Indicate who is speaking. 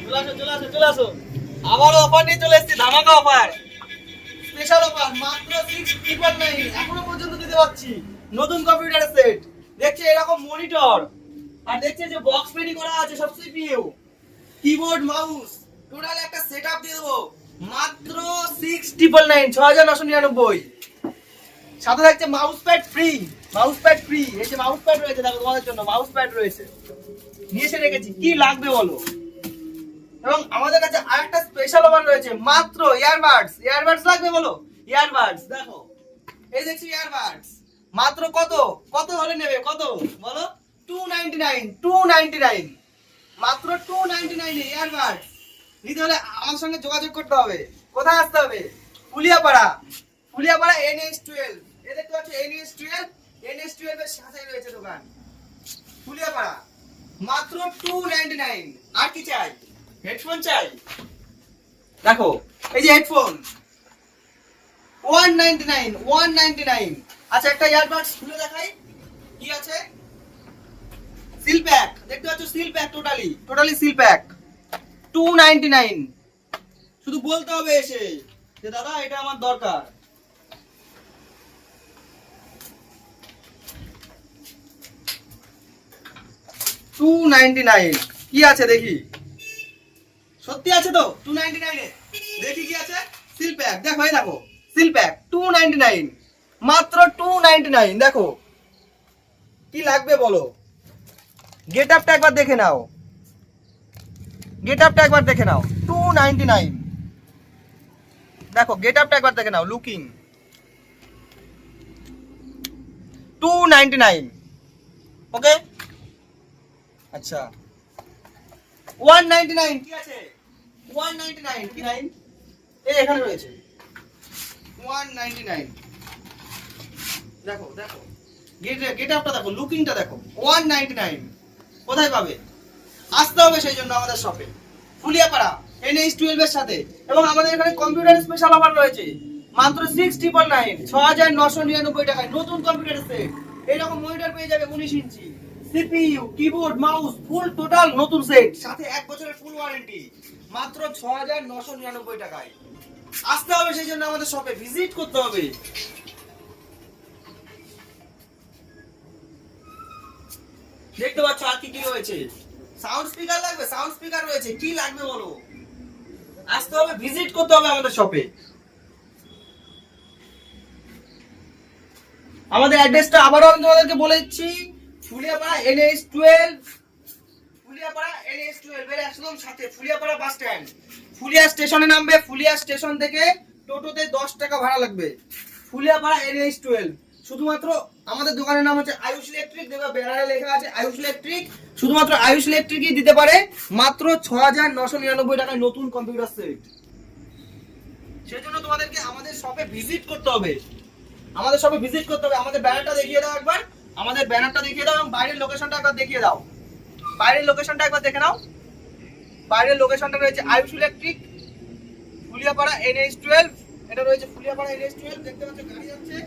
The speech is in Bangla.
Speaker 1: চলে আসো। আবারও অফার নিয়ে চলে এসেছি, ধামাকা অফার, স্পেশাল অফার, মাত্র 6,999 এখনো পর্যন্ত দিতে পারছি। নতুন কম্পিউটার সেট দেখছে, এরকম মনিটর, আর দেখছে যে বক্স রেডি করা আছে, সব সিপিইউ, কিবোর্ড, মাউস, টোটাল একটা সেটআপ দিয়ে দেবো মাত্র 6,999, 6,999। সাথে থাকছে mouse pad free, mouse pad free. এই যে মাউস প্যাড রয়েছে, দেখো তোমাদের জন্য মাউস প্যাড রয়েছে, নিয়ে এসে রেখেছি। কি লাগবে বলো? এবং আমাদের কাছে আরেকটা স্পেশাল অফার রয়েছে, মাত্র ইয়ারবাডস। ইয়ারবাডস লাগবে বলো? ইয়ারবাডস দেখো, এই দেখছি ইয়ারবাডস, মাত্র কত কত হলে নেবে, কত বলো? 299, 299, মাত্র 299 এ ইয়ারবাডস নিতে হলে আমার সঙ্গে যোগাযোগ করতে হবে। কোথায় আসতে হবে? ফুলিয়াপাড়া, ফুলিয়াপাড়া NS12। এই দেখতে পাচ্ছ NS12, NS12 এর সাথে রয়েছে দোকান, ফুলিয়াপাড়া, মাত্র 299। আর কি চাই? হেডফোন চাই, দেখো এই যে হেডফোন 199, 199। আচ্ছা একটা ইয়ারবাডস খুলে দেখাই, কি আছে? সিল প্যাক, দেখতে পাচ্ছ seal pack, totally seal pack 299। শুধু বলতে হবে এসে যে দাদা এটা আমার দরকার। $299 কি আছে দেখি, সত্যি আছে তো 299 এ? দেখি কি আছে। সিল প্যাক দেখো, এই দেখো সিল প্যাক 299, মাত্র 299। দেখো কি লাগবে বলো? গেট আপটা একবার দেখে নাও, গেট আপটা একবার দেখে নাও, 299। দেখো গেট আপটা একবার দেখে নাও, লুকিং 299। ওকে, আচ্ছা 199 কি আছে? 199 কি নাইন, এই এখানে রয়েছে 199। দেখো দেখো গেট আপটা দেখো, লুকিংটা দেখো, 199। কোথায় পাবে? আসতে হবে সেই জন্য আমাদের শপে, ফুলিয়াপাড়া NS12 এর সাথে। এবং আমাদের এখানে কম্পিউটার স্পেশাল অফার রয়েছে, মাত্র 6,999, 6,999 টাকায় নতুন কম্পিউটার সেট। এরকম মনিটর পেয়ে যাবে 19 ইঞ্চি, সিপিইউ, কিবোর্ড, মাউস, ফুল টোটাল নতুন সেট, সাথে 1 বছরের ফুল ওয়ারেন্টি, মাত্র 6,999 টাকায়। আসতে হবে সেই জন্য আমাদের শপে ভিজিট করতে হবে। দেখতে পাচ্ছ আর কি কি রয়েছে? সাউন্ড স্পিকার লাগবে, সাউন্ড স্পিকার রয়েছে, কি লাগবে বলো? আসতে হবে, ভিজিট করতে হবে আমাদের শপে। আমাদের অ্যাড্রেসটা আবারও আমি তোমাদেরকে বলে দিচ্ছি, ফুলিয়াপাড়া NS12, ফুলিয়াপাড়া NS12 এর একদম সাথে ফুলিয়াপাড়া বাস স্ট্যান্ড। ফুলিয়া স্টেশনে নামবে, ফুলিয়া স্টেশন থেকে টোটোতে 10 টাকা ভাড়া লাগবে। ফুলিয়াপাড়া NS12। শুধুমাত্র আমাদের দোকানের নাম হচ্ছে আয়ুষ ইলেকট্রিক, দেখো ব্যানারে লেখা আছে আয়ুষ ইলেকট্রিক। শুধুমাত্র আয়ুষ ইলেকট্রিকই দিতে পারে মাত্র 6,999 টাকায় নতুন কম্পিউটার সেট। সেজন্য তোমাদেরকে আমাদের শপে ভিজিট করতে হবে, আমাদের শপে ভিজিট করতে হবে। আমাদের ব্যানারটা দেখিয়ে দাও একবার, আমাদের ব্যানারটা দেখিয়ে দাও, এবং বাইরের লোকেশনটা একবার দেখিয়ে দাও। বাইরের লোকেশনটা একবার দেখে নাও, বাইরের লোকেশনটা রয়েছে আয়ুষ ইলেকট্রিক, ফুলিয়াপাড়া NS12। এটা রয়েছে ফুলিয়াপাড়া NS12, দেখতে পাচ্ছ গাড়ি যাচ্ছে।